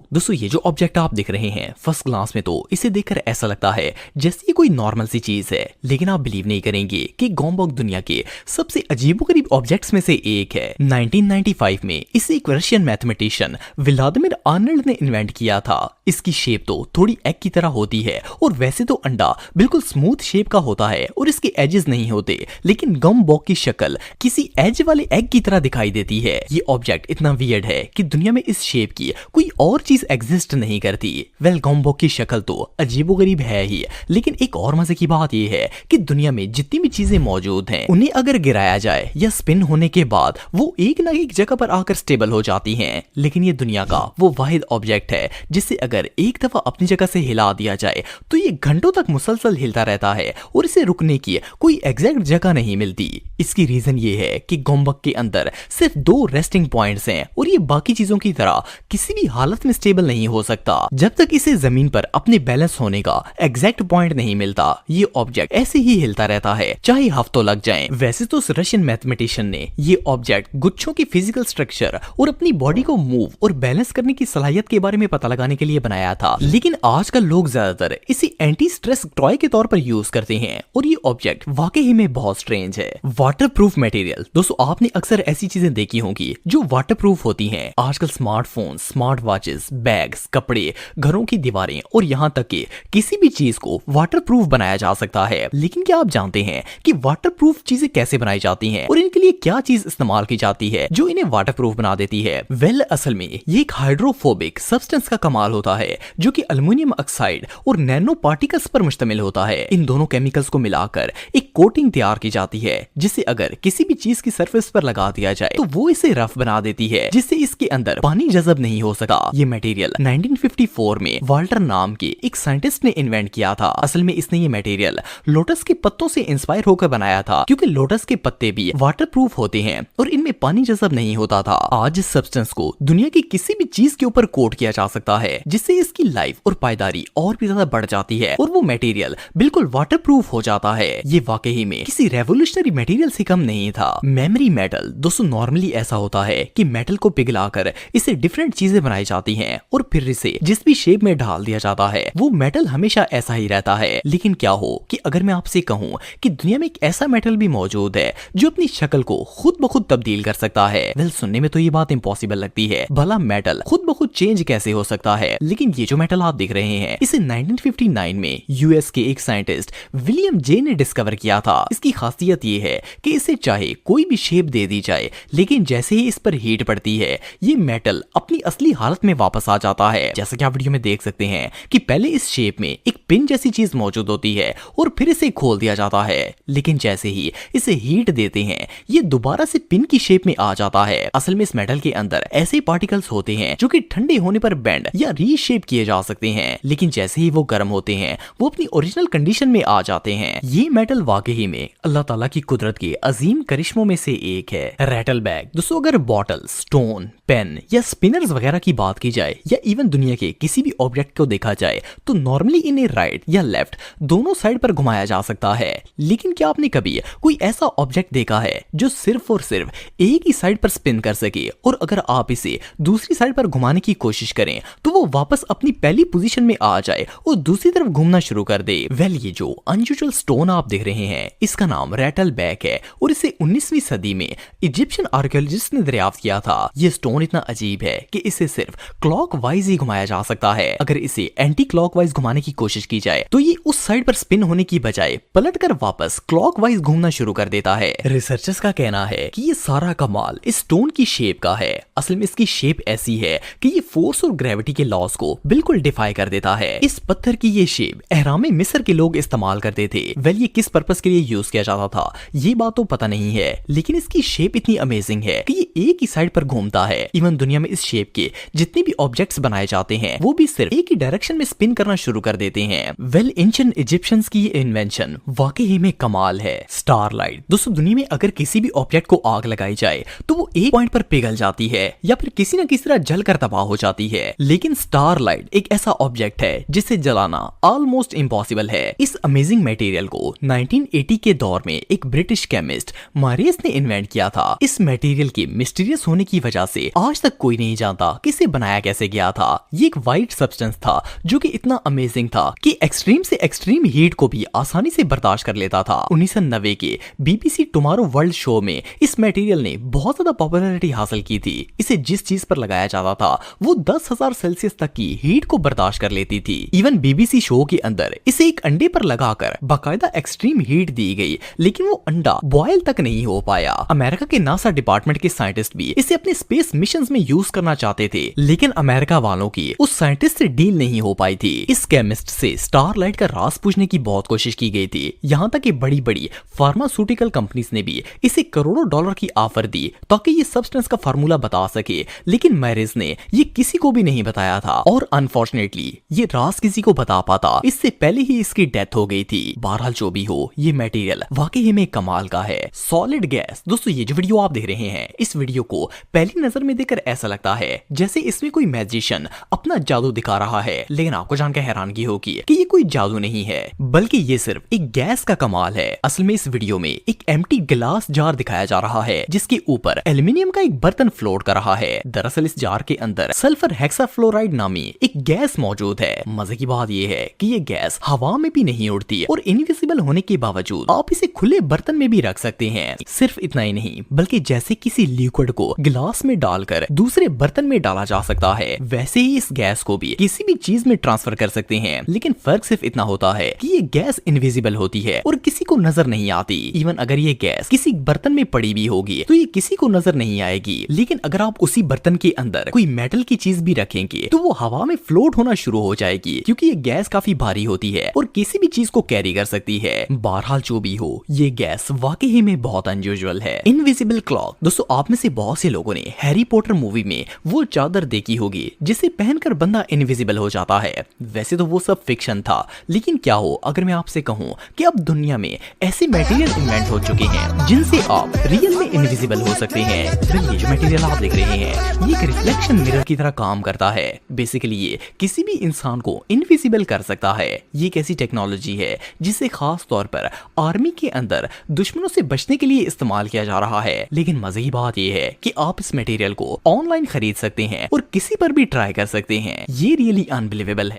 लोग, दोस्तों ये जो ऑब्जेक्ट आप देख रहे हैं फर्स्ट ग्लांस में तो इसे देखकर ऐसा लगता है जैसे ये कोई नॉर्मल सी चीज है, लेकिन आप बिलीव नहीं करेंगे कि गॉम्बॉक दुनिया के सबसे अजीबोगरीब ऑब्जेक्ट्स में से एक है। 1995 में इसे एक रशियन मैथमेटिशियन व्लादिमीर आर्नल्ड ने इन्वेंट किया था। इसकी शेप तो थोड़ी एग की तरह होती है और वैसे तो अंडा बिल्कुल स्मूथ शेप का होता है और इसके एजेस नहीं होते, लेकिन गॉम्बॉक की शक्ल किसी एज वाले एग की तरह दिखाई देती है। ये ऑब्जेक्ट इतना वियर्ड है कि दुनिया में इस शेप की कोई और चीज एग्जिस्ट नहीं करती। वेल, गॉम्बॉक की शक्ल तो अजीबोगरीब है ही, लेकिन एक और मजे की बात यह है कि दुनिया में जितनी भी चीजें मौजूद हैं उन्हें अगर गिराया जाए या स्पिन होने के बाद वो एक ना एक जगह पर आकर स्टेबल हो जाती हैं। लेकिन ये दुनिया का वो वाहिद ऑब्जेक्ट है जिसे अगर एक दफा अपनी जगह से हिला दिया जाए तो ये घंटों तक मुसलसल हिलता रहता है और इसे रुकने की कोई एग्जैक्ट जगह नहीं मिलती। इसकी रीजन ये है कि गॉम्बॉक के अंदर सिर्फ 2 रेस्टिंग पॉइंट्स हैं और ये बाकी चीजों की तरह किसी भी हालत में स्टेबल नहीं हो सकता जब तक इसे जमीन पर अपने बैलेंस होने का एग्जैक्ट पॉइंट नहीं मिलता। ये ऑब्जेक्ट ऐसे ही हिलता रहता है चाहे हफ्तों लग जाएं। वैसे तो उस रशियन मैथमेटिशियन ने ये ऑब्जेक्ट गुच्छों की फिजिकल स्ट्रक्चर और अपनी बॉडी को मूव और बैलेंस करने की सलाहियत के बारे में पता लगाने के लिए बनाया था, लेकिन आजकल लोग ज्यादातर इसे एंटी स्ट्रेस टॉय के तौर पर यूज करते हैं और ये ऑब्जेक्ट वाकई में बहुत स्ट्रेंज है। वाटरप्रूफ मटेरियल, दोस्तों आपने अक्सर ऐसी चीजें देखी होंगी जो वाटरप्रूफ होती हैं। आजकल स्मार्टफोन, स्मार्ट वॉचेस, बैग्स, कपड़े, घरों की दीवारें और यहाँ तक कि किसी भी चीज को वाटरप्रूफ बनाया जा सकता है। लेकिन क्या आप जानते हैं कि वाटरप्रूफ चीजें कैसे बनाई जाती हैं और इनके लिए क्या चीज इस्तेमाल की जाती है जो इन्हें वाटरप्रूफ बना देती है? वेल, असल में ये एक हाइड्रोफोबिक सब्सटेंस का कमाल होता है जो कि एल्युमिनियम ऑक्साइड और नैनो पार्टिकल्स पर मुश्तमिल होता है। इन दोनों केमिकल्स को मिलाकर एक कोटिंग तैयार की जाती है जिसे अगर किसी भी चीज की सरफेस पर लगा दिया जाए तो वो इसे रफ बना देती है जिससे इसके अंदर पानी जज़ब नहीं हो सका। ये मटेरियल 1954 में वाल्टर नाम के एक साइंटिस्ट ने इन्वेंट किया था। असल में इसने ये मटेरियल लोटस के पत्तों से इंस्पायर होकर बनाया था क्योंकि लोटस के पत्ते भी वाटरप्रूफ होते हैं और इनमें पानी जज़ब नहीं होता था। आज इस सब्सटेंस को दुनिया की किसी भी चीज के ऊपर कोट किया जा सकता है जिससे इसकी लाइफ और पायदारी और भी ज्यादा बढ़ जाती है और वो मटेरियल बिल्कुल वाटरप्रूफ हो जाता है। ये वाकई में किसी रेवोल्यूशनरी मटेरियल से कम नहीं था। मेमोरी मेटल, दोस्तों नॉर्मली ऐसा होता है कि मेटल को पिघलाकर इसे डिफरेंट चीजें बनाई जाती हैं और फिर इसे जिस भी शेप में ढाल दिया जाता है वो मेटल हमेशा ऐसा ही रहता है। लेकिन क्या हो कि अगर मैं आपसे कहूं कि दुनिया में एक ऐसा मेटल भी मौजूद है जो अपनी शक्ल को खुद ब खुद तब्दील कर सकता है। वेल, सुनने में तो ये बात इम्पॉसिबल लगती है, भला मेटल खुद ब खुद चेंज कैसे हो सकता है? लेकिन ये जो मेटल आप देख रहे हैं इसे 1959 में यूएस के एक साइंटिस्ट विलियम जे ने डिस्कवर किया था। इसकी खासियत ये है कि इसे चाहे कोई भी शेप दे दी जाए, लेकिन जैसे ही इस पर हीट पड़ती है ये मेटल अपनी असली हालत में वापस आ जाता है। जैसा कि आप वीडियो में देख सकते हैं कि पहले इस शेप में एक पिन जैसी चीज मौजूद होती है और फिर इसे खोल दिया जाता है, लेकिन जैसे ही इसे हीट देते हैं ये दोबारा से पिन की शेप में आ जाता है। असल में इस मेटल के अंदर ऐसे पार्टिकल्स होते हैं जो कि ठंडे होने पर बेंड या रीशेप किए जा सकते हैं, लेकिन जैसे ही वो गर्म होते हैं वो अपनी ओरिजिनल कंडीशन में आ जाते हैं। ये मेटल वाकई में अल्लाह ताला की कुदरत के अजीम करिश्मों में से एक है। रैटल बैग, दोस्तों अगर बॉटल, स्टोन, पेन या स्पिनर्स वगैरह की बात की जाए या इवन दुनिया के किसी भी ऑब्जेक्ट को देखा जाए तो नॉर्मली इन्हें राइट या लेफ्ट दोनों साइड पर घुमाया जा सकता है। लेकिन क्या आपने कभी कोई ऐसा ऑब्जेक्ट देखा है जो सिर्फ और सिर्फ एक ही साइड पर स्पिन कर सके और अगर आप इसे दूसरी साइड पर घुमाने की कोशिश करें तो वो वापस अपनी पहली पोजीशन में आ जाए और दूसरी तरफ घूमना शुरू कर दे? वेल, ये जो अनयूजुअल स्टोन आप देख रहे हैं इसका नाम रैटल बैग है और इसे 19वीं सदी में इजिप्शियन आर्कियोलॉजिस्ट ने दरियाफ्त किया था। ये स्टोन इतना अजीब है कि इसे सिर्फ क्लॉकवाइज ही घुमाया जा सकता है। अगर इसे एंटी क्लॉकवाइज घुमाने की कोशिश की जाए तो ये उस साइड पर स्पिन होने की बजाय पलटकर वापस क्लॉकवाइज घूमना शुरू कर देता है। रिसर्चर्स का कहना है कि ये सारा कमाल इस स्टोन की शेप का है। असल में इसकी शेप ऐसी है कि ये फोर्स और ग्रेविटी के लॉस को बिल्कुल डिफाई कर देता है। इस पत्थर की ये शेप एहराम मिस्र के लोग इस्तेमाल करते थे। वेल, ये किस पर्पस के लिए यूज किया जाता था ये बात तो पता नहीं है, लेकिन इसकी शेप इतनी अमेजिंग है कि ये एक ही साइड पर घूमता है। इवन दुनिया में इस शेप के जितने भी ऑब्जेक्ट्स बनाए जाते हैं वो भी सिर्फ एक ही डायरेक्शन में स्पिन करना शुरू कर देते हैं। वेल, एंशिएंट इजिप्शियंस की ये इन्वेंशन वाकई में कमाल है। स्टारलाइट, दोस्तों दुनिया में अगर किसी भी ऑब्जेक्ट को आग लगाई जाए तो वो एक पॉइंट पर पिघल जाती है या फिर किसी न किसी तरह जलकर तबाह हो जाती है, लेकिन स्टारलाइट एक ऐसा ऑब्जेक्ट है जिसे जलाना ऑलमोस्ट इम्पॉसिबल है। इस अमेजिंग मटेरियल को 1980 के दौर में एक ब्रिटिश केमिस्ट मारियस ने इन्वेंट किया था। इस मटेरियल के मिस्टीरियस होने की वजह से आज तक कोई नहीं जानता कि इसे बनाया कैसे गया था। ये एक वाइट सब्सटेंस था जो कि इतना अमेजिंग था कि एक्सट्रीम से एक्सट्रीम हीट को भी आसानी से बर्दाश्त कर लेता था। 1990 के BBC टुमारो वर्ल्ड शो में इस मटेरियल ने बहुत ज्यादा पॉपुलैरिटी हासिल की थी। इसे जिस चीज पर लगाया जाता था वो 10,000 सेल्सियस तक की हीट को बर्दाश्त कर लेती थी। इवन BBC शो के अंदर इसे एक अंडे पर लगाकर बाकायदा एक्सट्रीम हीट दी गई, लेकिन वो अंडा बॉयल तक नहीं हो पाया। अमेरिका के नासा डिपार्टमेंट के साइंटिस्ट भी इसे अपने स्पेस मिशन में यूज करना चाहते थे, लेकिन अमेरिका वालों की उस साइंटिस्ट से डील नहीं हो पाई थी। इस केमिस्ट से स्टारलाइट का राज पूछने की बहुत कोशिश की गई थी, यहाँ तक कि बड़ी बड़ी फार्मास्यूटिकल कंपनीज ने भी इसे करोड़ों डॉलर की ऑफर दी ताकि ये सब्सटेंस का फार्मूला बता सके, लेकिन मैरिज ने ये किसी को भी नहीं बताया था और अनफॉर्चुनेटली ये राज किसी को बता पाता इससे पहले ही इसकी डेथ हो गई थी। बहरहाल जो भी हो, ये मटेरियल वाकई में कमाल का है। Solid gas. दोस्तों ये जो वीडियो आप देख रहे हैं, इस वीडियो को पहली नजर में देखकर ऐसा लगता है जैसे इसमें कोई मैजिशियन अपना जादू दिखा रहा है, लेकिन आपको जानकर हैरानगी होगी कि ये कोई जादू नहीं है, बल्कि ये सिर्फ एक गैस का कमाल है। असल में इस वीडियो में एक एम्प्टी ग्लास जार दिखाया जा रहा है जिसके ऊपर एल्युमिनियम का एक बर्तन फ्लोट कर रहा है। दरअसल इस जार के अंदर सल्फर हेक्साफ्लोराइड नामी एक गैस मौजूद है। मजे की बात यह है कि ये गैस हवा में भी नहीं उड़ती और इनविजिबल होने के बावजूद आप इसे खुले बर्तन में भी रख सकते हैं। सिर्फ इतना ही नहीं, बल्कि जैसे किसी लिक्विड को गिलास में डालकर दूसरे बर्तन में डाला जा सकता है, वैसे ही इस गैस को भी किसी भी चीज में ट्रांसफर कर सकते हैं। लेकिन फर्क सिर्फ इतना होता है कि ये गैस इनविजिबल होती है और किसी को नजर नहीं आती। इवन अगर ये गैस किसी बर्तन में पड़ी भी होगी तो ये किसी को नजर नहीं आएगी, लेकिन अगर आप उसी बर्तन के अंदर कोई मेटल की चीज भी रखेंगे तो वो हवा में फ्लोट होना शुरू हो जाएगी, क्योंकि ये गैस काफी भारी होती है और किसी भी चीज को कैरी कर सकती है। बहरहाल जो भी हो, ये गैस वाकई में बहुत अनयूजुअल है। Invisible clock. दोस्तों आप में से बहुत से लोगों ने हैरी पॉटर मूवी में वो चादर देखी होगी जिसे पहनकर बंदा इनविजिबल हो जाता है। वैसे तो वो सब फिक्शन था, लेकिन क्या हो अगर मैं आपसे कहूं कि अब दुनिया में ऐसे मटेरियल इन्वेंट हो चुके हैं जिनसे आप रियल में इनविजिबल हो सकते हैं। ये जो मटेरियल आप देख रहे हैं, ये एक रिफ्लेक्शन मिरर की तरह काम करता है। बेसिकली ये किसी भी इंसान को इनविजिबल कर सकता है। ये एक ऐसी टेक्नोलॉजी है जिसे खास तौर पर आर्मी के अंदर दुश्मनों से बचने के लिए इस्तेमाल किया जा रहा है। लेकिन मजे की बात यह है कि आप इस मटेरियल को ऑनलाइन खरीद सकते हैं और किसी पर भी ट्राई कर सकते हैं। ये रियली अनबिलीवेबल है।